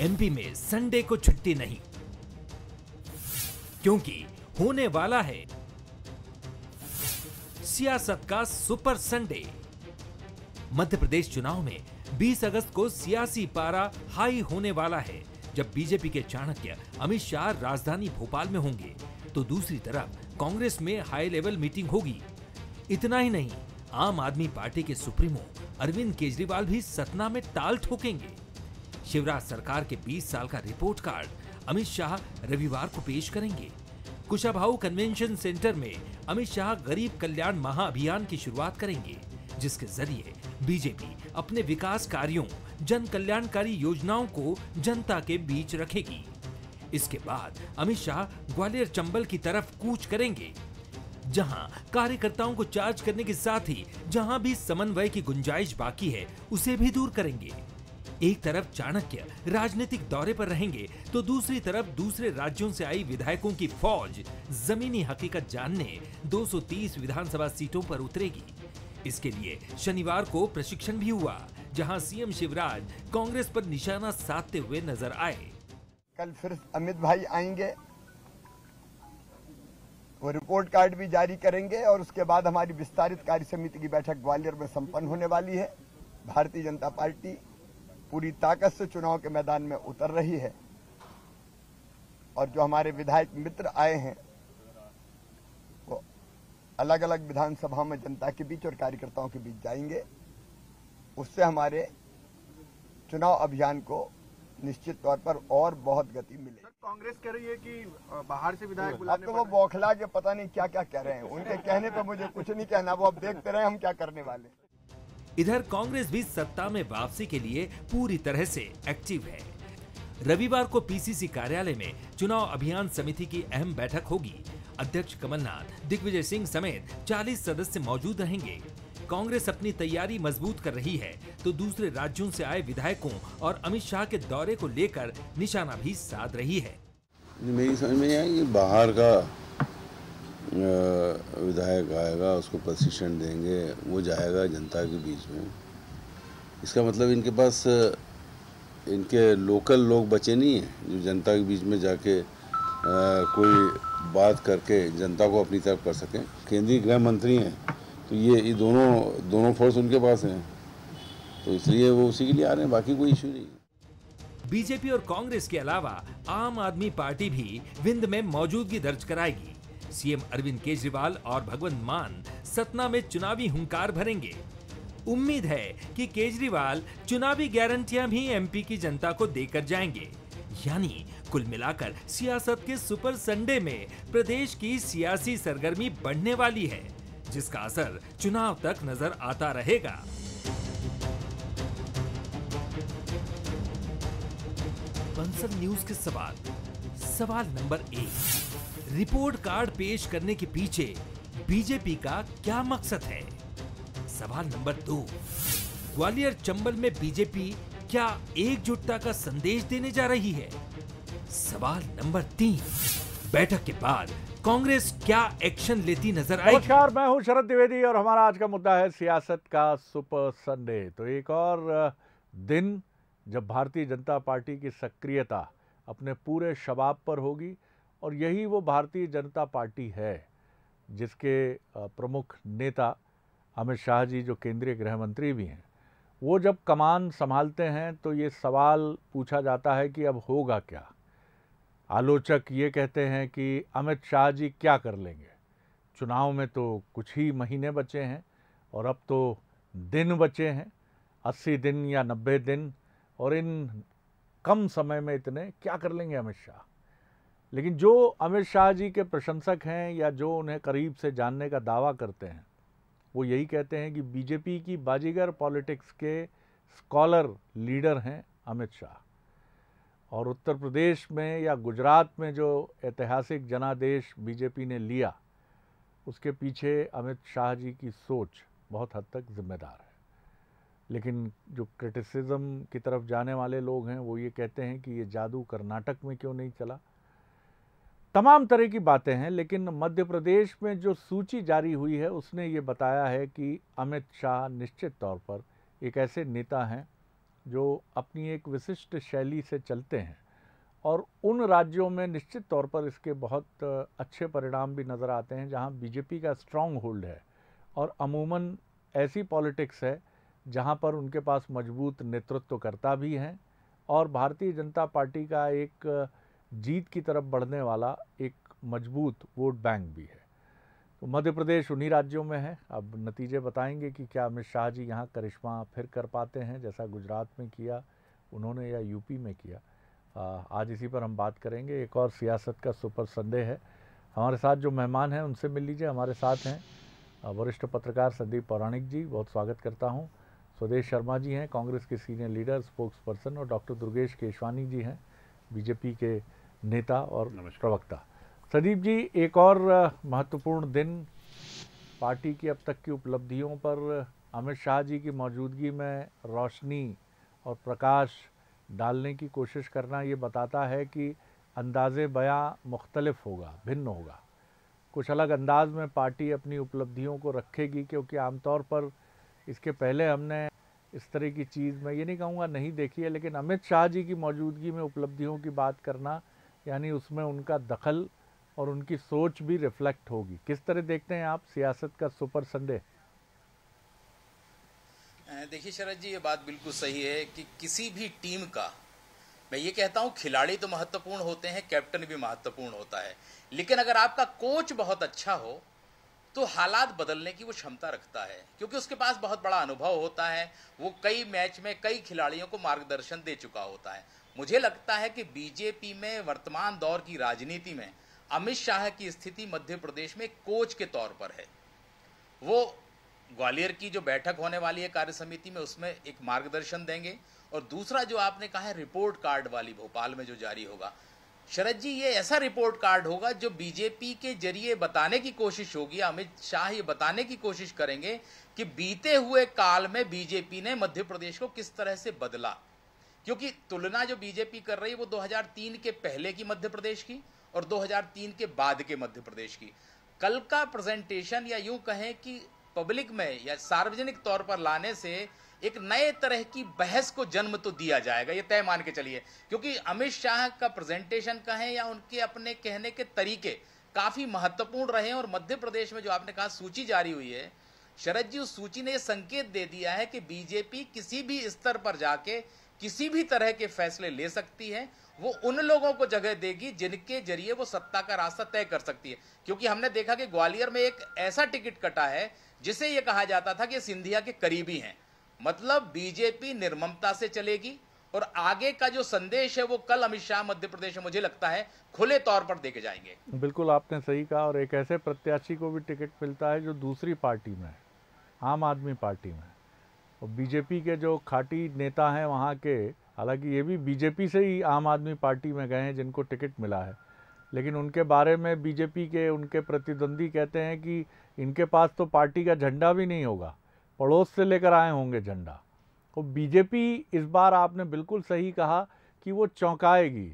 MP में Sunday को छुट्टी नहीं, क्योंकि होने वाला है सियासत का सुपर संडे। मध्य प्रदेश चुनाव में 20 अगस्त को सियासी पारा हाई होने वाला है, जब बीजेपी के चाणक्य अमित शाह राजधानी भोपाल में होंगे, तो दूसरी तरफ कांग्रेस में हाई लेवल मीटिंग होगी। इतना ही नहीं, आम आदमी पार्टी के सुप्रीमो अरविंद केजरीवाल भी सतना में ताल ठोकेंगे। शिवराज सरकार के 20 साल का रिपोर्ट कार्ड अमित शाह रविवार को पेश करेंगे। कुशाभाऊ कन्वेंशन सेंटर में अमित शाह गरीब कल्याण महाअभियान की शुरुआत करेंगे, जिसके जरिए बीजेपी अपने विकास कार्यों, जन कल्याणकारी योजनाओं को जनता के बीच रखेगी। इसके बाद अमित शाह ग्वालियर चंबल की तरफ कूच करेंगे, जहां कार्यकर्ताओं को चार्ज करने के साथ ही जहां भी समन्वय की गुंजाइश बाकी है उसे भी दूर करेंगे। एक तरफ चाणक्य राजनीतिक दौरे पर रहेंगे, तो दूसरी तरफ दूसरे राज्यों से आई विधायकों की फौज जमीनी हकीकत जानने 230 विधानसभा सीटों पर उतरेगी। इसके लिए शनिवार को प्रशिक्षण भी हुआ, जहां सीएम शिवराज कांग्रेस पर निशाना साधते हुए नजर आए। कल फिर अमित भाई आएंगे, वो रिपोर्ट कार्ड भी जारी करेंगे और उसके बाद हमारी विस्तारित कार्य समिति की बैठक ग्वालियर में संपन्न होने वाली है। भारतीय जनता पार्टी पूरी ताकत से चुनाव के मैदान में उतर रही है और जो हमारे विधायक मित्र आए हैं वो अलग अलग विधानसभाओं में जनता के बीच और कार्यकर्ताओं के बीच जाएंगे। उससे हमारे चुनाव अभियान को निश्चित तौर पर और बहुत गति मिलेगी। कांग्रेस कह रही है कि बाहर से विधायक बुलाने, अब तो वो बौखला के पता नहीं क्या क्या कह रहे हैं। उनके कहने पर मुझे कुछ नहीं कहना, वो अब देखते रहे हम क्या करने वाले। इधर कांग्रेस भी सत्ता में वापसी के लिए पूरी तरह से एक्टिव है। रविवार को पीसीसी कार्यालय में चुनाव अभियान समिति की अहम बैठक होगी। अध्यक्ष कमलनाथ, दिग्विजय सिंह समेत 40 सदस्य मौजूद रहेंगे। कांग्रेस अपनी तैयारी मजबूत कर रही है, तो दूसरे राज्यों से आए विधायकों और अमित शाह के दौरे को लेकर निशाना भी साध रही है। मेरी समझ में आया कि बाहर का विधायक आएगा, उसको प्रशिक्षण देंगे, वो जाएगा जनता के बीच में। इसका मतलब इनके पास इनके लोकल लोग बचे नहीं हैं जो जनता के बीच में जाके कोई बात करके जनता को अपनी तरफ कर सकें। केंद्रीय गृह मंत्री हैं, तो ये दोनों फोर्स उनके पास हैं, तो इसलिए वो उसी के लिए आ रहे हैं, बाकी कोई इशू नहीं। बीजेपी और कांग्रेस के अलावा आम आदमी पार्टी भी विंध्य में मौजूदगी दर्ज कराएगी। सीएम अरविंद केजरीवाल और भगवंत मान सतना में चुनावी हुंकार भरेंगे। उम्मीद है कि केजरीवाल चुनावी गारंटियां भी एमपी की जनता को देकर जाएंगे। यानी कुल मिलाकर सियासत के सुपर संडे में प्रदेश की सियासी सरगर्मी बढ़ने वाली है, जिसका असर चुनाव तक नजर आता रहेगा। बंसल न्यूज के सवाल नंबर 1, रिपोर्ट कार्ड पेश करने के पीछे बीजेपी का क्या मकसद है? सवाल नंबर 2, ग्वालियर चंबल में बीजेपी क्या एकजुटता का संदेश देने जा रही है? सवाल नंबर 3, बैठक के बाद कांग्रेस क्या एक्शन लेती नजर आएगी? नमस्कार, मैं हूं शरद द्विवेदी और हमारा आज का मुद्दा है सियासत का सुपर संडे। तो एक और दिन जब भारतीय जनता पार्टी की सक्रियता अपने पूरे शबाब पर होगी, और यही वो भारतीय जनता पार्टी है जिसके प्रमुख नेता अमित शाह जी, जो केंद्रीय गृह मंत्री भी हैं, वो जब कमान संभालते हैं तो ये सवाल पूछा जाता है कि अब होगा क्या। आलोचक ये कहते हैं कि अमित शाह जी क्या कर लेंगे, चुनाव में तो कुछ ही महीने बचे हैं और अब तो दिन बचे हैं, 80 दिन या 90 दिन, और इन कम समय में इतने क्या कर लेंगे अमित शाह। लेकिन जो अमित शाह जी के प्रशंसक हैं या जो उन्हें करीब से जानने का दावा करते हैं, वो यही कहते हैं कि बीजेपी की बाजीगर पॉलिटिक्स के स्कॉलर लीडर हैं अमित शाह। और उत्तर प्रदेश में या गुजरात में जो ऐतिहासिक जनादेश बीजेपी ने लिया, उसके पीछे अमित शाह जी की सोच बहुत हद तक जिम्मेदार है। लेकिन जो क्रिटिसिज्म की तरफ जाने वाले लोग हैं वो ये कहते हैं कि ये जादू कर्नाटक में क्यों नहीं चला। तमाम तरह की बातें हैं, लेकिन मध्य प्रदेश में जो सूची जारी हुई है उसने ये बताया है कि अमित शाह निश्चित तौर पर एक ऐसे नेता हैं जो अपनी एक विशिष्ट शैली से चलते हैं, और उन राज्यों में निश्चित तौर पर इसके बहुत अच्छे परिणाम भी नज़र आते हैं जहां बीजेपी का स्ट्रांग होल्ड है और अमूमन ऐसी पॉलिटिक्स है जहां पर उनके पास मजबूत नेतृत्वकर्ता भी हैं और भारतीय जनता पार्टी का एक जीत की तरफ बढ़ने वाला एक मजबूत वोट बैंक भी है। तो मध्य प्रदेश उन्हीं राज्यों में है। अब नतीजे बताएंगे कि क्या अमित शाह जी यहाँ करिश्मा फिर कर पाते हैं जैसा गुजरात में किया उन्होंने या यूपी में किया। आज इसी पर हम बात करेंगे। एक और सियासत का सुपर संडे है। हमारे साथ जो मेहमान हैं उनसे मिल लीजिए। हमारे साथ हैं वरिष्ठ पत्रकार संदीप पौराणिक जी, बहुत स्वागत करता हूं। स्वदेश शर्मा जी हैं, कांग्रेस के सीनियर लीडर, स्पोक्स पर्सन, और डॉक्टर दुर्गेश केशवानी जी हैं, बीजेपी के नेता और प्रवक्ता। संदीप जी, एक और महत्वपूर्ण दिन, पार्टी की अब तक की उपलब्धियों पर अमित शाह जी की मौजूदगी में रोशनी और प्रकाश डालने की कोशिश करना ये बताता है कि अंदाज़े बयां मुख्तलिफ होगा, भिन्न होगा। कुछ अलग अंदाज में पार्टी अपनी उपलब्धियों को रखेगी, क्योंकि आमतौर पर इसके पहले हमने इस तरह की चीज़, मैं ये नहीं कहूँगा नहीं देखी है, लेकिन अमित शाह जी की मौजूदगी में उपलब्धियों की बात करना यानी उसमें उनका दखल और उनकी सोच भी रिफ्लेक्ट होगी। किस तरह देखते हैं आप सियासत का सुपर संडे? देखिए शरद जी, ये बात बिल्कुल सही है कि किसी भी टीम का, मैं ये कहता हूँ, खिलाड़ी तो महत्वपूर्ण होते हैं, कैप्टन भी महत्वपूर्ण होता है, लेकिन अगर आपका कोच बहुत अच्छा हो तो हालात बदलने की वो क्षमता रखता है, क्योंकि उसके पास बहुत बड़ा अनुभव होता है। वो कई मैच में कई खिलाड़ियों को मार्गदर्शन दे चुका होता है। मुझे लगता है कि बीजेपी में वर्तमान दौर की राजनीति में अमित शाह की स्थिति मध्य प्रदेश में कोच के तौर पर है। वो ग्वालियर की जो बैठक होने वाली है कार्य समिति में, उसमें एक मार्गदर्शन देंगे, और दूसरा जो आपने कहा है रिपोर्ट कार्ड वाली भोपाल में जो जारी होगा, शरद जी, ये ऐसा रिपोर्ट कार्ड होगा जो बीजेपी के जरिए बताने की कोशिश होगी, अमित शाह ये बताने की कोशिश करेंगे कि बीते हुए काल में बीजेपी ने मध्य प्रदेश को किस तरह से बदला। क्योंकि तुलना जो बीजेपी कर रही है वो 2003 के पहले की मध्य प्रदेश की और 2003 के बाद के मध्य प्रदेश की। कल का प्रेजेंटेशन, या यूं कहें कि पब्लिक में या सार्वजनिक तौर पर लाने से एक नए तरह की बहस को जन्म तो दिया जाएगा, ये तय मान के चलिए। क्योंकि अमित शाह का प्रेजेंटेशन कहें या उनके अपने कहने के तरीके काफी महत्वपूर्ण रहे, और मध्य प्रदेश में जो आपने कहा सूची जारी हुई है शरद जी, उस सूची ने यह संकेत दे दिया है कि बीजेपी किसी भी स्तर पर जाके किसी भी तरह के फैसले ले सकती है। वो उन लोगों को जगह देगी जिनके जरिए वो सत्ता का रास्ता तय कर सकती है। क्योंकि हमने देखा कि ग्वालियर में एक ऐसा टिकट कटा है जिसे यह कहा जाता था कि सिंधिया के करीबी हैं। मतलब बीजेपी निर्ममता से चलेगी, और आगे का जो संदेश है वो कल अमित शाह मध्य प्रदेश में मुझे लगता है खुले तौर पर देके जाएंगे। बिल्कुल आपने सही कहा, और एक ऐसे प्रत्याशी को भी टिकट मिलता है जो दूसरी पार्टी में है, आम आदमी पार्टी में। और बीजेपी के जो खाटी नेता हैं वहाँ के, हालांकि ये भी बीजेपी से ही आम आदमी पार्टी में गए हैं जिनको टिकट मिला है, लेकिन उनके बारे में बीजेपी के उनके प्रतिद्वंदी कहते हैं कि इनके पास तो पार्टी का झंडा भी नहीं होगा, पड़ोस से लेकर आए होंगे झंडा। तो बीजेपी इस बार, आपने बिल्कुल सही कहा कि वो चौंकाएगी,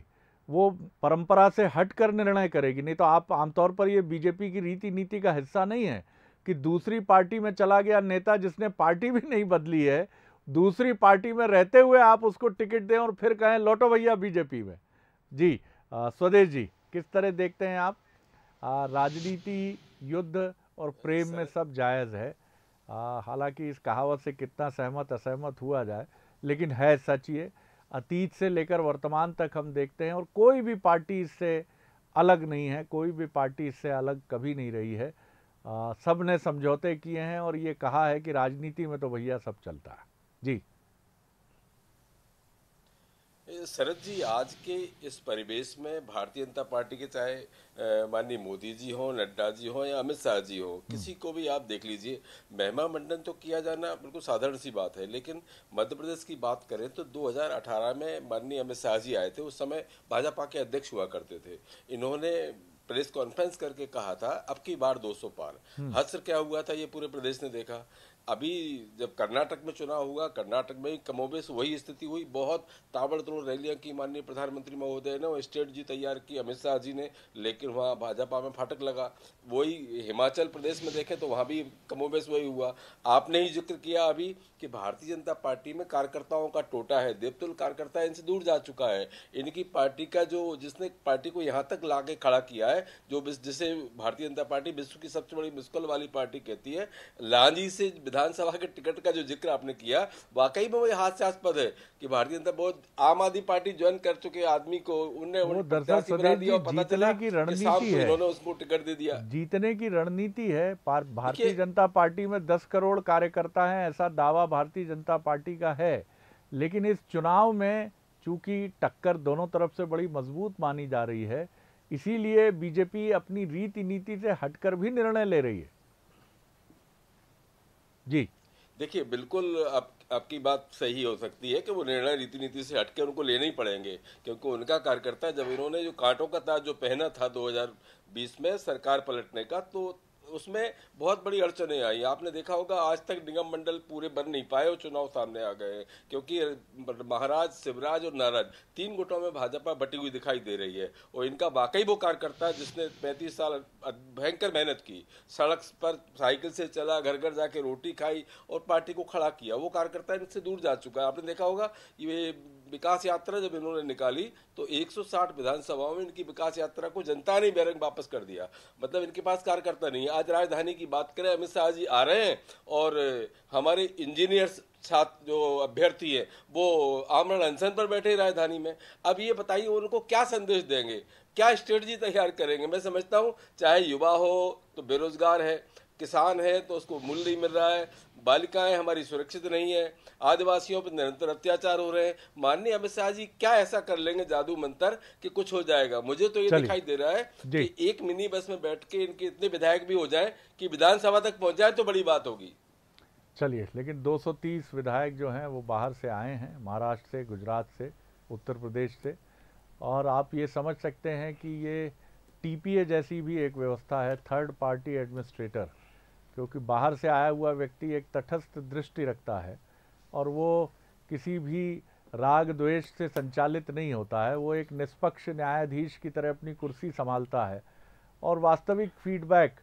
वो परंपरा से हटकर निर्णय करेगी। नहीं तो आप आमतौर पर ये बीजेपी की रीति नीति का हिस्सा नहीं है कि दूसरी पार्टी में चला गया नेता जिसने पार्टी भी नहीं बदली है, दूसरी पार्टी में रहते हुए आप उसको टिकट दें और फिर कहें लौटो भैया बीजेपी में। जी स्वदेश जी, किस तरह देखते हैं आप? राजनीति, युद्ध और प्रेम में सब जायज़ है। हालांकि इस कहावत से कितना सहमत असहमत हुआ जाए, लेकिन है सच ये। अतीत से लेकर वर्तमान तक हम देखते हैं, और कोई भी पार्टी इससे अलग नहीं है, कोई भी पार्टी इससे अलग कभी नहीं रही है। सब ने समझौते किए हैं और ये कहा है कि राजनीति में तो भैया सब चलता है। जी शरद जी, आज के इस परिवेश में भारतीय जनता पार्टी के चाहे माननीय मोदी जी हो, नड्डा जी हो या अमित शाह जी हो, किसी को भी आप देख लीजिए, महिमा मंडन तो किया जाना बिल्कुल साधारण सी बात है। लेकिन मध्य प्रदेश की बात करें तो 2018 में माननीय अमित शाह जी आए थे, उस समय भाजपा के अध्यक्ष हुआ करते थे। इन्होंने प्रेस कॉन्फ्रेंस करके कहा था अब की बार 200 पार। हश्र क्या हुआ था ये पूरे प्रदेश ने देखा अभी जब कर्नाटक में चुनाव हुआ, कर्नाटक में ही कमोबेश वही स्थिति हुई। बहुत ताबड़तोड़ रैलियां की माननीय प्रधानमंत्री महोदय ने, स्टेट जी तैयार की अमित शाह जी ने, लेकिन वहाँ भाजपा में फाटक लगा। वही हिमाचल प्रदेश में देखें तो वहाँ भी कमोबेश वही हुआ। आपने ही जिक्र किया अभी कि भारतीय जनता पार्टी में कार्यकर्ताओं का टोटा है, देवतुल कार्यकर्ता इनसे दूर जा चुका है। इनकी पार्टी का जो, जिसने पार्टी को यहाँ तक लाके खड़ा किया है, जो जिसे भारतीय जनता पार्टी विश्व की सबसे बड़ी मुश्किल वाली पार्टी कहती है, लांजी से विधानसभा के टिकट का जो जिक्र आपने किया, वाकई में वो हास्यास्पद है कि भारतीय जनता बहुत आम आदमी पार्टी ज्वाइन कर चुके आदमी को उन्होंने जीतने की रणनीति है, उन्होंने उसको टिकट दे दिया। जीतने की रणनीति है। भारतीय जनता पार्टी में 10 करोड़ कार्यकर्ता हैं, ऐसा दावा भारतीय जनता पार्टी का है। लेकिन इस चुनाव में चूंकि टक्कर दोनों तरफ से बड़ी मजबूत मानी जा रही है, इसीलिए बीजेपी अपनी रीति नीति से हटकर भी निर्णय ले रही है। जी देखिए, बिल्कुल आपकी बात सही हो सकती है कि वो निर्णय रीति नीति से हटके उनको लेने ही पड़ेंगे, क्योंकि उनका कार्यकर्ता, जब इन्होंने जो कांटों का ताज जो पहना था 2020 में सरकार पलटने का, तो उसमें बहुत बड़ी अड़चनें आई। आपने देखा होगा आज तक निगम मंडल पूरे बन नहीं पाए और चुनाव सामने आ गए, क्योंकि महाराज, शिवराज और नाराज 3 गुटों में भाजपा बटी हुई दिखाई दे रही है। और इनका वाकई वो कार्यकर्ता जिसने 35 साल भयंकर मेहनत की, सड़क पर साइकिल से चला, घर घर जाके रोटी खाई और पार्टी को खड़ा किया, वो कार्यकर्ता इनसे दूर जा चुका है। आपने देखा होगा ये विकास यात्रा जब इन्होंने निकाली तो 160 विधानसभाओं में इनकी विकास यात्रा को जनता ने बेरंग वापस कर दिया। मतलब इनके पास कार्यकर्ता नहीं है। आज राजधानी की बात करें, अमित शाह जी आ रहे हैं और हमारे इंजीनियर्स छात्र जो अभ्यर्थी है वो आमरण अनशन पर बैठे राजधानी में। अब ये बताइए उनको क्या संदेश देंगे, क्या स्ट्रेटजी तैयार करेंगे? मैं समझता हूँ चाहे युवा हो तो बेरोजगार है, किसान है तो उसको मूल्य नहीं मिल रहा है, बालिकाएं हमारी सुरक्षित नहीं है, आदिवासियों पर निरंतर अत्याचार हो रहे हैं। माननीय अमित शाह जी क्या ऐसा कर लेंगे जादू मंत्र कि कुछ हो जाएगा? मुझे तो ये दिखाई दे रहा है कि एक मिनी बस में बैठ के इनके इतने विधायक भी हो जाएं कि विधानसभा तक पहुंच जाए तो बड़ी बात होगी। चलिए, लेकिन 230 विधायक जो हैं वो बाहर से आए हैं, महाराष्ट्र से, गुजरात से, उत्तर प्रदेश से, और आप ये समझ सकते हैं कि ये टीपीए जैसी भी एक व्यवस्था है, थर्ड पार्टी एडमिनिस्ट्रेटर, क्योंकि बाहर से आया हुआ व्यक्ति एक तटस्थ दृष्टि रखता है और वो किसी भी राग द्वेष से संचालित नहीं होता है। वो एक निष्पक्ष न्यायाधीश की तरह अपनी कुर्सी संभालता है और वास्तविक फीडबैक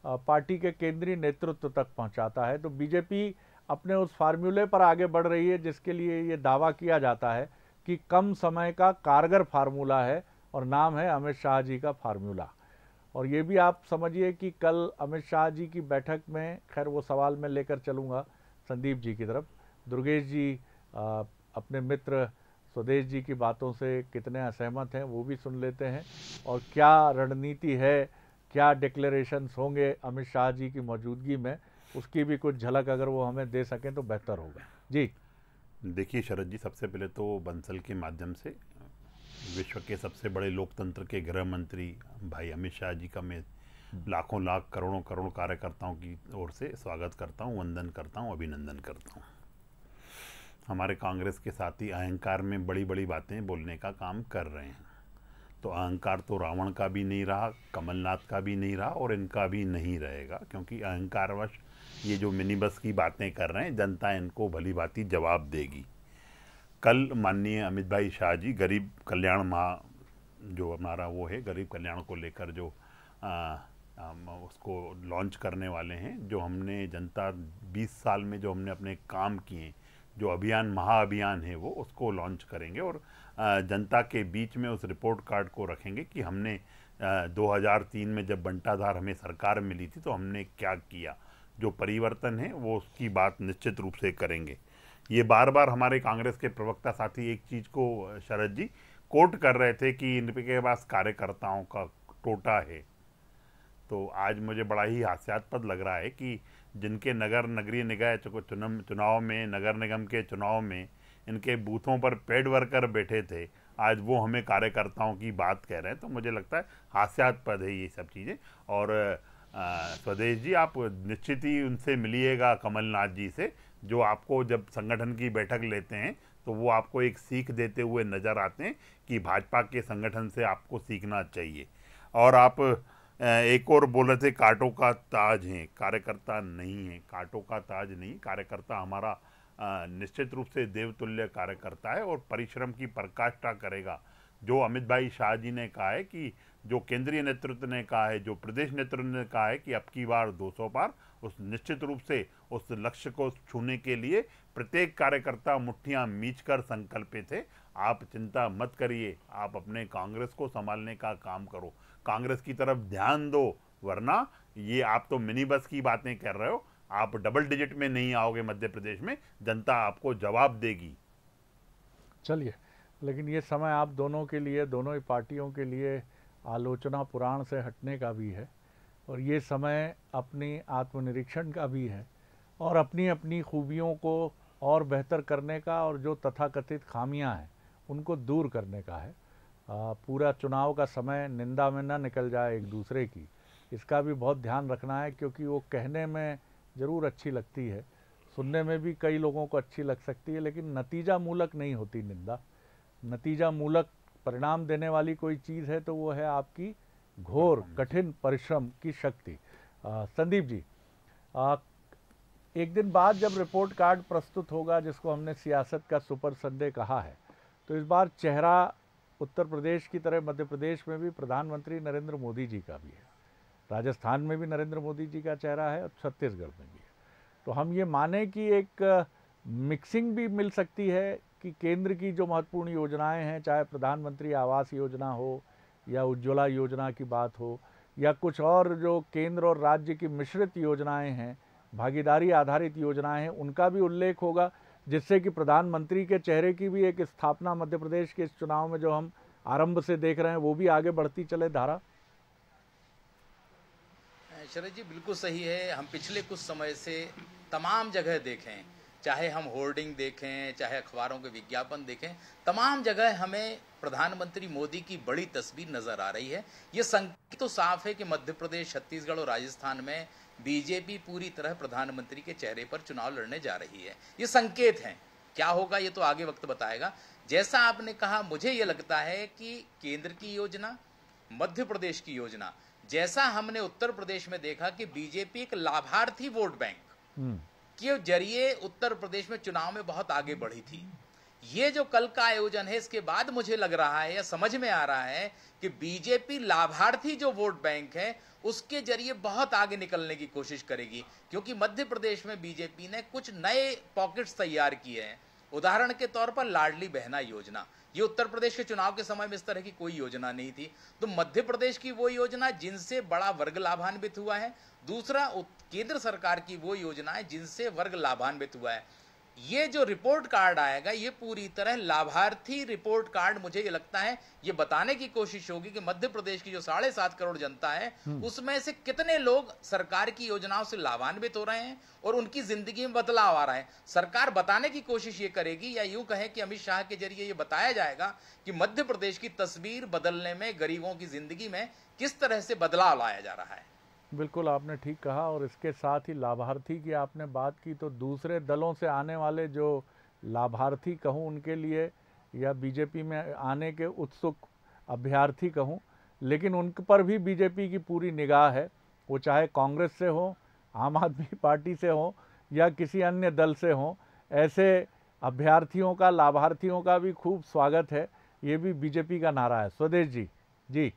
पार्टी के केंद्रीय नेतृत्व तक पहुंचाता है। तो बीजेपी अपने उस फार्मूले पर आगे बढ़ रही है जिसके लिए ये दावा किया जाता है कि कम समय का कारगर फार्मूला है और नाम है अमित शाह जी का फार्मूला। और ये भी आप समझिए कि कल अमित शाह जी की बैठक में, खैर वो सवाल मैं लेकर चलूँगा संदीप जी की तरफ, दुर्गेश जी अपने मित्र स्वदेश जी की बातों से कितने असहमत हैं वो भी सुन लेते हैं, और क्या रणनीति है, क्या डिक्लेरेशंस होंगे अमित शाह जी की मौजूदगी में, उसकी भी कुछ झलक अगर वो हमें दे सकें तो बेहतर होगा। जी देखिए शरद जी, सबसे पहले तो बंसल के माध्यम से विश्व के सबसे बड़े लोकतंत्र के गृह मंत्री भाई अमित शाह जी का मैं लाखों लाख करोड़ों करोड़ कार्यकर्ताओं की ओर से स्वागत करता हूं, वंदन करता हूं, अभिनंदन करता हूं। हमारे कांग्रेस के साथी अहंकार में बड़ी बड़ी बातें बोलने का काम कर रहे हैं, तो अहंकार तो रावण का भी नहीं रहा, कमलनाथ का भी नहीं रहा और इनका भी नहीं रहेगा, क्योंकि अहंकारवश ये जो मिनी बस की बातें कर रहे हैं जनता इनको भली भांति जवाब देगी। कल माननीय अमित भाई शाह जी गरीब कल्याण महा जो हमारा वो है, गरीब कल्याण को लेकर जो उसको लॉन्च करने वाले हैं, जो हमने जनता 20 साल में जो हमने अपने काम किए, जो अभियान महाअभियान है वो उसको लॉन्च करेंगे और जनता के बीच में उस रिपोर्ट कार्ड को रखेंगे कि हमने 2003 में जब बंटाधार हमें सरकार मिली थी तो हमने क्या किया, जो परिवर्तन है वो उसकी बात निश्चित रूप से करेंगे। ये बार बार हमारे कांग्रेस के प्रवक्ता साथी एक चीज़ को शरद जी कोट कर रहे थे कि इनके पास कार्यकर्ताओं का टोटा है, तो आज मुझे बड़ा ही हास्यास्पद लग रहा है कि जिनके नगर नगरीय निकाय चुनाव में, नगर निगम के चुनाव में इनके बूथों पर पेड वर्कर बैठे थे, आज वो हमें कार्यकर्ताओं की बात कह रहे हैं, तो मुझे लगता है हास्यास्पद है ये सब चीज़ें। और स्वदेश जी, आप निश्चित ही उनसे मिलिएगा कमलनाथ जी से, जो आपको जब संगठन की बैठक लेते हैं तो वो आपको एक सीख देते हुए नज़र आते हैं कि भाजपा के संगठन से आपको सीखना चाहिए। और आप एक और बोल रहे थे कांटों का ताज है, कार्यकर्ता नहीं है। कांटों का ताज नहीं, कार्यकर्ता हमारा निश्चित रूप से देवतुल्य कार्यकर्ता है और परिश्रम की पराकाष्ठा करेगा। जो अमित भाई शाह जी ने कहा है कि जो केंद्रीय नेतृत्व ने कहा है, जो प्रदेश नेतृत्व ने कहा है कि अब की बार 200 पार, उस निश्चित रूप से उस लक्ष्य को छूने के लिए प्रत्येक कार्यकर्ता मुट्ठियां मींचकर संकल्पित है। आप चिंता मत करिए, आप अपने कांग्रेस को संभालने का काम करो, कांग्रेस की तरफ ध्यान दो, वरना ये आप तो मिनी बस की बातें कर रहे हो, आप डबल डिजिट में नहीं आओगे मध्य प्रदेश में, जनता आपको जवाब देगी। चलिए, लेकिन ये समय आप दोनों के लिए, दोनों ही पार्टियों के लिए आलोचना पुराण से हटने का भी है और ये समय अपनी आत्मनिरीक्षण का भी है और अपनी अपनी खूबियों को और बेहतर करने का और जो तथाकथित खामियां हैं उनको दूर करने का है। पूरा चुनाव का समय निंदा में न निकल जाए एक दूसरे की, इसका भी बहुत ध्यान रखना है, क्योंकि वो कहने में ज़रूर अच्छी लगती है, सुनने में भी कई लोगों को अच्छी लग सकती है, लेकिन नतीजा मूलक नहीं होती निंदा। नतीजा मूलक परिणाम देने वाली कोई चीज़ है तो वो है आपकी घोर कठिन परिश्रम की शक्ति। संदीप जी, एक दिन बाद जब रिपोर्ट कार्ड प्रस्तुत होगा, जिसको हमने सियासत का सुपर संडे कहा है, तो इस बार चेहरा उत्तर प्रदेश की तरह मध्य प्रदेश में भी प्रधानमंत्री नरेंद्र मोदी जी का भी है, राजस्थान में भी नरेंद्र मोदी जी का चेहरा है और छत्तीसगढ़ में भी है। तो हम ये माने कि एक मिक्सिंग भी मिल सकती है कि केंद्र की जो महत्वपूर्ण योजनाएं हैं, चाहे प्रधानमंत्री आवास योजना हो या उज्ज्वला योजना की बात हो या कुछ और जो केंद्र और राज्य की मिश्रित योजनाएं हैं, भागीदारी आधारित योजनाएं हैं, उनका भी उल्लेख होगा, जिससे कि प्रधानमंत्री के चेहरे की भी एक स्थापना मध्य प्रदेश के इस चुनाव में जो हम आरंभ से देख रहे हैं वो भी आगे बढ़ती चले धारा। शरद जी बिल्कुल सही है। हम पिछले कुछ समय से तमाम जगह देखें, चाहे हम होर्डिंग देखें, चाहे अखबारों के विज्ञापन देखें, तमाम जगह हमें प्रधानमंत्री मोदी की बड़ी तस्वीर नजर आ रही है। ये संकेत तो साफ है कि मध्य प्रदेश, छत्तीसगढ़ और राजस्थान में बीजेपी पूरी तरह प्रधानमंत्री के चेहरे पर चुनाव लड़ने जा रही है। ये संकेत हैं, क्या होगा ये तो आगे वक्त बताएगा। जैसा आपने कहा, मुझे ये लगता है कि केंद्र की योजना, मध्य प्रदेश की योजना, जैसा हमने उत्तर प्रदेश में देखा कि बीजेपी एक लाभार्थी वोट बैंक के जरिए उत्तर प्रदेश में चुनाव में बहुत आगे बढ़ी थी। ये जो कल का आयोजन है, इसके बाद मुझे लग रहा है या समझ में आ रहा है कि बीजेपी लाभार्थी जो वोट बैंक है उसके जरिए बहुत आगे निकलने की कोशिश करेगी, क्योंकि मध्य प्रदेश में बीजेपी ने कुछ नए पॉकेट्स तैयार किए हैं। उदाहरण के तौर पर लाडली बहना योजना, ये उत्तर प्रदेश के चुनाव के समय में इस तरह की कोई योजना नहीं थी। तो मध्य प्रदेश की वो योजना जिनसे बड़ा वर्ग लाभान्वित हुआ है, दूसरा केंद्र सरकार की वो योजनाएं जिनसे वर्ग लाभान्वित हुआ है। ये जो रिपोर्ट कार्ड आएगा, ये पूरी तरह लाभार्थी रिपोर्ट कार्ड, मुझे ये लगता है ये बताने की कोशिश होगी कि मध्य प्रदेश की जो 7.5 करोड़ जनता है उसमें से कितने लोग सरकार की योजनाओं से लाभान्वित हो रहे हैं और उनकी जिंदगी में बदलाव आ रहा है। सरकार बताने की कोशिश ये करेगी, या यूं कहें कि अमित शाह के जरिए ये बताया जाएगा कि मध्य प्रदेश की तस्वीर बदलने में, गरीबों की जिंदगी में किस तरह से बदलाव लाया जा रहा है। बिल्कुल आपने ठीक कहा। और इसके साथ ही लाभार्थी की आपने बात की, तो दूसरे दलों से आने वाले जो लाभार्थी कहूँ उनके लिए, या बीजेपी में आने के उत्सुक अभ्यर्थी कहूँ, लेकिन उन पर भी बीजेपी की पूरी निगाह है। वो चाहे कांग्रेस से हो, आम आदमी पार्टी से हो या किसी अन्य दल से हो, ऐसे अभ्यर्थियों का, लाभार्थियों का भी खूब स्वागत है। ये भी बीजेपी का नारा है। स्वदेश जी जी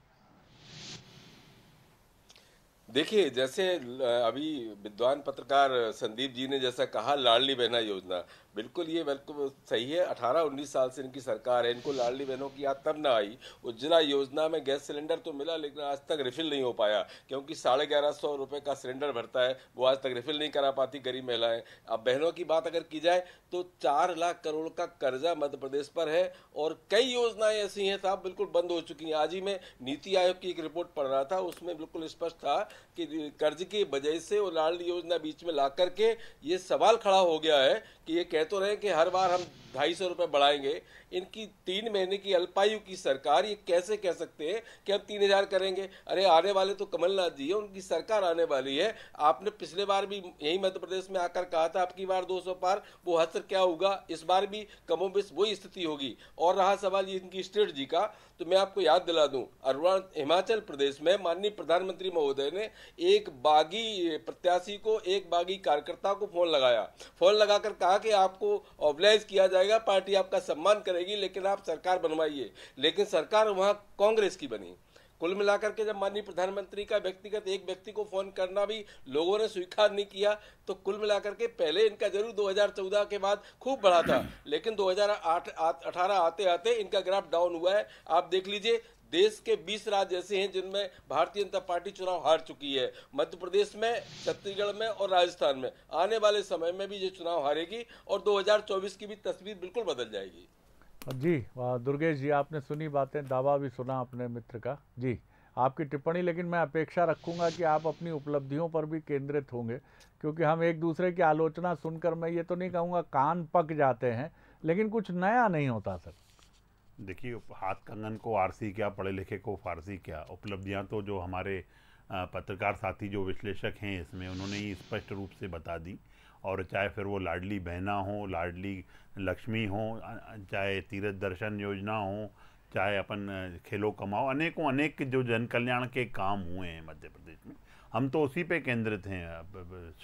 देखिए, जैसे अभी विद्वान पत्रकार संदीप जी ने जैसा कहा, लाडली बहना योजना, बिल्कुल ये बिल्कुल सही है। 18-19 साल से इनकी सरकार है, इनको लाडली बहनों की याद तब ना आई। उज्ज्वला योजना में गैस सिलेंडर तो मिला, लेकिन आज तक रिफिल नहीं हो पाया, क्योंकि 1150 रुपये का सिलेंडर भरता है, वो आज तक रिफिल नहीं करा पाती गरीब महिलाएं। अब बहनों की बात अगर की जाए तो 4 लाख करोड़ का कर्जा मध्य प्रदेश पर है और कई योजनाएं ऐसी हैं साहब बिल्कुल बंद हो चुकी हैं। आज ही मैं नीति आयोग की एक रिपोर्ट पढ़ रहा था, उसमें बिल्कुल स्पष्ट था कि कर्ज की वजह से वो लाडली योजना बीच में ला करके ये सवाल खड़ा हो गया है कि ये कह तो रहे कि हर बार हम 250 बढ़ाएंगे। इनकी 3 महीने की अल्पायु की सरकार ये कैसे कह सकते हैं कि हम 3000 करेंगे? अरे आने वाले तो कमलनाथ जी है, उनकी सरकार आने वाली है। आपने पिछले बार भी यही मध्य प्रदेश में आकर कहा था आपकी बार 200 पार, वो असर क्या होगा? इस बार भी कमोबेश वही स्थिति होगी। और रहा सवाल इनकी स्ट्रेटजी का, तो मैं आपको याद दिला दूं, हिमाचल प्रदेश में माननीय प्रधानमंत्री महोदय ने एक बागी प्रत्याशी को, एक बागी कार्यकर्ता को फोन लगाकर कहा कि आपको ऑब्लाइज किया जाएगा, पार्टी आपका सम्मान करेगी, लेकिन आप सरकार बनवाइए। लेकिन सरकार वहां कांग्रेस की बनी। कुल मिलाकर के जब माननीय प्रधानमंत्री का व्यक्तिगत एक व्यक्ति को फोन करना भी लोगों ने स्वीकार नहीं किया, तो कुल मिलाकर के पहले इनका जरूर 2014 के बाद खूब बढ़ा था, लेकिन 2018 आते आते इनका ग्राफ डाउन हुआ है। आप देख लीजिए, देश के 20 राज्य ऐसे हैं जिनमें भारतीय जनता पार्टी चुनाव हार चुकी है। मध्य प्रदेश में, छत्तीसगढ़ में और राजस्थान में आने वाले समय में भी ये चुनाव हारेगी और 2024 की भी तस्वीर बिल्कुल बदल जाएगी। जी दुर्गेश जी, आपने सुनी बातें, दावा भी सुना अपने मित्र का जी, आपकी टिप्पणी। लेकिन मैं अपेक्षा रखूंगा कि आप अपनी उपलब्धियों पर भी केंद्रित होंगे, क्योंकि हम एक दूसरे की आलोचना सुनकर, मैं ये तो नहीं कहूँगा कान पक जाते हैं, लेकिन कुछ नया नहीं होता सर। देखिए, हाथ कंगन को आरसी क्या, पढ़े लिखे को फारसी क्या। उपलब्धियां तो जो हमारे पत्रकार साथी जो विश्लेषक हैं इसमें, उन्होंने ही स्पष्ट रूप से बता दी। और चाहे फिर वो लाडली बहना हो, लाडली लक्ष्मी हो, चाहे तीर्थ दर्शन योजना हो, चाहे अपन खेलो कमाओ, अनेक जो जन कल्याण के काम हुए हैं मध्य प्रदेश में, हम तो उसी पे केंद्रित हैं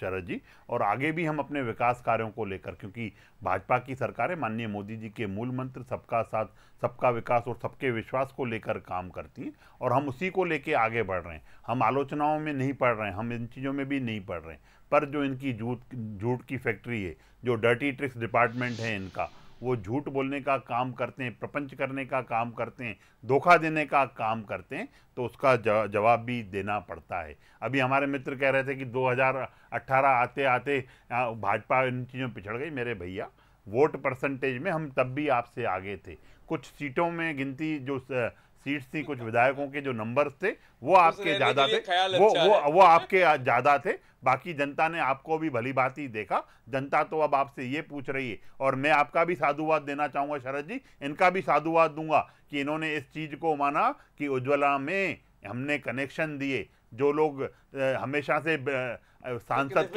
शरद जी। और आगे भी हम अपने विकास कार्यों को लेकर, क्योंकि भाजपा की सरकारें माननीय मोदी जी के मूल मंत्र सबका साथ, सबका विकास और सबके विश्वास को लेकर काम करती हैं, और हम उसी को लेके आगे बढ़ रहे हैं। हम आलोचनाओं में नहीं पड़ रहे हैं, हम इन चीज़ों में भी नहीं पड़ रहे हैं। पर जो इनकी झूठ की फैक्ट्री है, जो डर्टी ट्रिक्स डिपार्टमेंट है इनका, वो झूठ बोलने का काम करते हैं, प्रपंच करने का काम करते हैं, धोखा देने का काम करते हैं, तो उसका जवाब भी देना पड़ता है। अभी हमारे मित्र कह रहे थे कि 2018 आते आते भाजपा इन चीज़ों में पिछड़ गई। मेरे भैया, वोट परसेंटेज में हम तब भी आपसे आगे थे। कुछ सीटों में गिनती, जो सीट्स थी, कुछ विधायकों के जो नंबर्स थे वो आपके ज़्यादा थे, वो आपके ज़्यादा थे। बाकी जनता ने आपको भी भली भांति देखा। जनता तो अब आपसे ये पूछ रही है, और मैं आपका भी साधुवाद देना चाहूँगा शरद जी, इनका भी साधुवाद दूंगा कि इन्होंने इस चीज़ को माना कि उज्ज्वला में हमने कनेक्शन दिए। जो लोग हमेशा से सांसद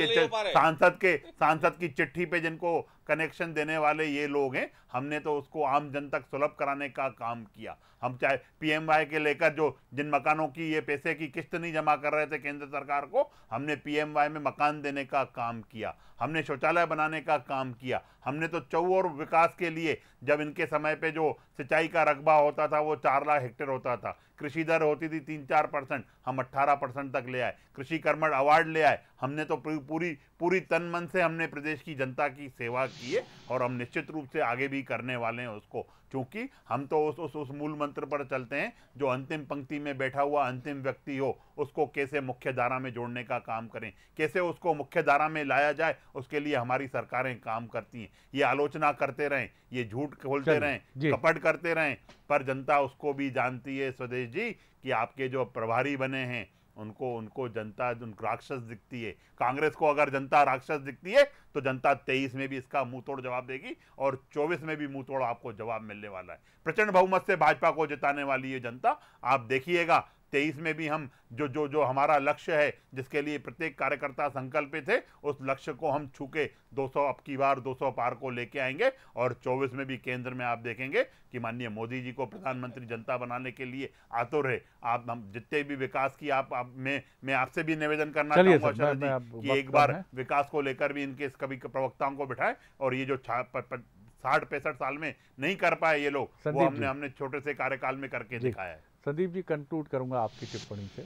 की चिट्ठी पे जिनको कनेक्शन देने वाले ये लोग हैं, हमने तो उसको आम जन तक सुलभ कराने का काम किया। हम चाहे पीएमवाई के लेकर जो जिन मकानों की ये पैसे की किस्त नहीं जमा कर रहे थे केंद्र सरकार को, हमने पीएमवाई में मकान देने का काम किया, हमने शौचालय बनाने का काम किया, हमने तो चौओर विकास के लिए, जब इनके समय पे जो सिंचाई का रकबा होता था वो 4 लाख हेक्टेयर होता था, कृषि दर होती थी 3-4%, हम 18% तक ले आए, कृषि कर्मण अवार्ड ले आए। हमने तो पूरी तन मन से हमने प्रदेश की जनता की सेवा की है, और हम निश्चित रूप से आगे भी करने वाले हैं उसको, क्योंकि हम तो उस मूल मंत्र पर चलते हैं, जो अंतिम पंक्ति में बैठा हुआ अंतिम व्यक्ति हो, उसको कैसे मुख्य धारा में जोड़ने का काम करें, कैसे उसको मुख्य धारा में लाया जाए, उसके लिए हमारी सरकारें काम करती हैं। ये आलोचना करते रहें, ये झूठ खोलते रहें, कपट करते रहें, पर जनता उसको भी जानती है स्वदेश जी कि आपके जो प्रभारी बने हैं उनको जनता राक्षस दिखती है। कांग्रेस को अगर जनता राक्षस दिखती है तो जनता 23 में भी इसका मुंह तोड़ जवाब देगी, और 24 में भी मुंह तोड़ आपको जवाब मिलने वाला है। प्रचंड बहुमत से भाजपा को जिताने वाली है जनता। आप देखिएगा 23 में भी हम जो हमारा लक्ष्य है, जिसके लिए प्रत्येक कार्यकर्ता संकल्पित है, उस लक्ष्य को हम छू के 200 अब की बार 200 पार को लेके आएंगे। और 24 में भी केंद्र में आप देखेंगे कि माननीय मोदी जी को प्रधानमंत्री जनता बनाने के लिए आतुर है। आप हम जितने भी विकास की मैं आपसे भी निवेदन करना चाहूंगा शरद जी कि एक बार विकास को लेकर भी इनके कभी प्रवक्ताओं को बिठाएं, और ये जो 60-65 साल में नहीं कर पाए ये लोग, वो हमने छोटे से कार्यकाल में करके दिखाया है। संदीप जी, कंक्लूड करूंगा आपकी टिप्पणी से।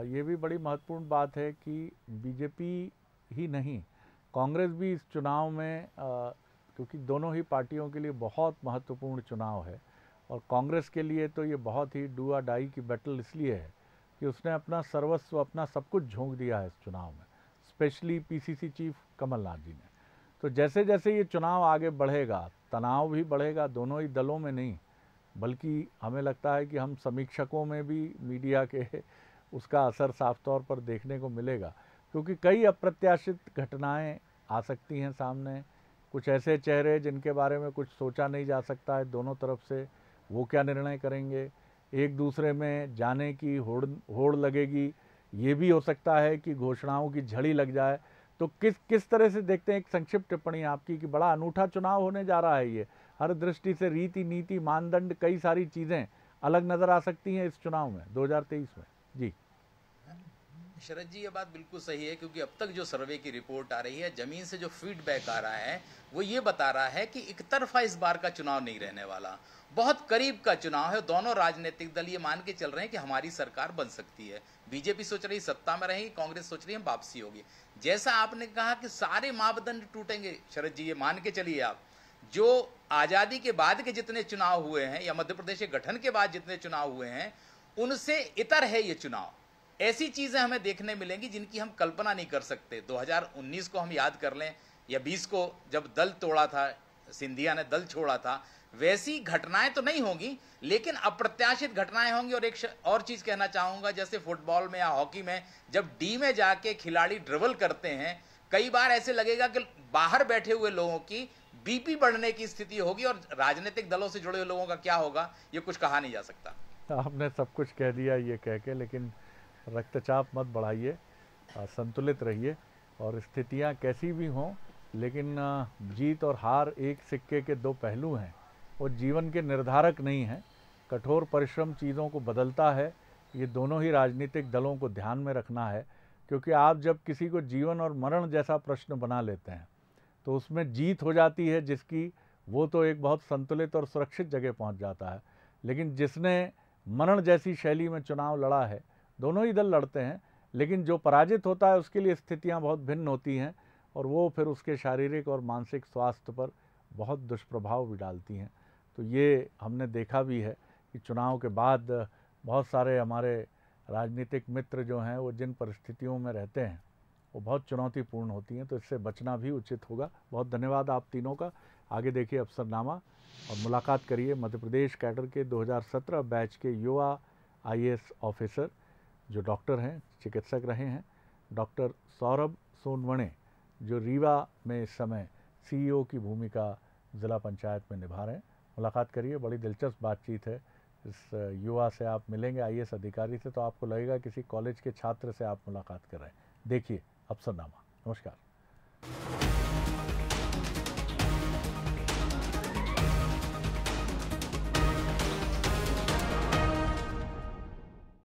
ये भी बड़ी महत्वपूर्ण बात है कि बीजेपी ही नहीं, कांग्रेस भी इस चुनाव में, क्योंकि दोनों ही पार्टियों के लिए बहुत महत्वपूर्ण चुनाव है, और कांग्रेस के लिए तो ये बहुत ही डू और डाई की बैटल इसलिए है कि उसने अपना सर्वस्व, अपना सब कुछ झोंक दिया है इस चुनाव में, स्पेशली पीसीसी चीफ कमलनाथ जी ने। तो जैसे जैसे ये चुनाव आगे बढ़ेगा, तनाव भी बढ़ेगा, दोनों ही दलों में नहीं, बल्कि हमें लगता है कि हम समीक्षकों में भी मीडिया के उसका असर साफ तौर पर देखने को मिलेगा, क्योंकि कई अप्रत्याशित घटनाएं आ सकती हैं सामने, कुछ ऐसे चेहरे जिनके बारे में कुछ सोचा नहीं जा सकता है दोनों तरफ से, वो क्या निर्णय करेंगे। एक दूसरे में जाने की होड़ लगेगी, ये भी हो सकता है कि घोषणाओं की झड़ी लग जाए। तो किस तरह से देखते हैं, एक संक्षिप्त टिप्पणी आपकी, कि बड़ा अनूठा चुनाव होने जा रहा है ये, हर दृष्टि से रीति नीति मानदंड कई सारी चीज़ें अलग नज़र आ सकती हैं इस चुनाव में 2023 में। जी शरद जी, ये बात बिल्कुल सही है, क्योंकि अब तक जो सर्वे की रिपोर्ट आ रही है, जमीन से जो फीडबैक आ रहा है, वो ये बता रहा है कि एक तरफा इस बार का चुनाव नहीं रहने वाला, बहुत करीब का चुनाव है। दोनों राजनीतिक दल ये मान के चल रहे हैं कि हमारी सरकार बन सकती है। बीजेपी सोच रही सत्ता में रहेगी, कांग्रेस सोच रही है वापसी होगी। जैसा आपने कहा कि सारे मापदंड टूटेंगे, शरद जी ये मान के चलिए आप, जो आजादी के बाद के जितने चुनाव हुए हैं या मध्य प्रदेश के गठन के बाद जितने चुनाव हुए हैं, उनसे इतर है ये चुनाव। ऐसी चीजें हमें देखने मिलेंगी जिनकी हम कल्पना नहीं कर सकते। 2019 को हम याद कर लें, या 20 को जब दल तोड़ा था, सिंधिया ने दल छोड़ा था, वैसी घटनाएं तो नहीं होंगी, लेकिन अप्रत्याशित घटनाएं होंगी। और एक और चीज कहना चाहूंगा, जैसे फुटबॉल में या हॉकी में जब डी में जाके खिलाड़ी ड्रिबल करते हैं, कई बार ऐसे लगेगा कि बाहर बैठे हुए लोगों की बीपी बढ़ने की स्थिति होगी, और राजनीतिक दलों से जुड़े हुए लोगों का क्या होगा ये कुछ कहा नहीं जा सकता। आपने सब कुछ कह दिया ये कह के, लेकिन रक्तचाप मत बढ़ाइए, संतुलित रहिए, और स्थितियां कैसी भी हों, लेकिन जीत और हार एक सिक्के के दो पहलू हैं, वो जीवन के निर्धारक नहीं हैं। कठोर परिश्रम चीज़ों को बदलता है, ये दोनों ही राजनीतिक दलों को ध्यान में रखना है। क्योंकि आप जब किसी को जीवन और मरण जैसा प्रश्न बना लेते हैं तो उसमें जीत हो जाती है जिसकी, वो तो एक बहुत संतुलित और सुरक्षित जगह पहुंच जाता है। लेकिन जिसने मरण जैसी शैली में चुनाव लड़ा है, दोनों ही दल लड़ते हैं, लेकिन जो पराजित होता है उसके लिए स्थितियां बहुत भिन्न होती हैं, और वो फिर उसके शारीरिक और मानसिक स्वास्थ्य पर बहुत दुष्प्रभाव भी डालती हैं। तो ये हमने देखा भी है कि चुनाव के बाद बहुत सारे हमारे राजनीतिक मित्र जो हैं, वो जिन परिस्थितियों में रहते हैं वो बहुत चुनौतीपूर्ण होती हैं, तो इससे बचना भी उचित होगा। बहुत धन्यवाद आप तीनों का। आगे देखिए अफसरनामा और मुलाकात करिए मध्य प्रदेश कैडर के 2017 बैच के युवा IAS ऑफिसर जो डॉक्टर हैं, चिकित्सक रहे हैं, डॉक्टर सौरभ सोनवणे, जो रीवा में इस समय CEO की भूमिका ज़िला पंचायत में निभा रहे हैं। मुलाकात करिए, बड़ी दिलचस्प बातचीत है। इस युवा से आप मिलेंगे, IAS अधिकारी से, तो आपको लगेगा किसी कॉलेज के छात्र से आप मुलाकात कर रहे हैं। देखिए अफसरनामा। नमस्कार।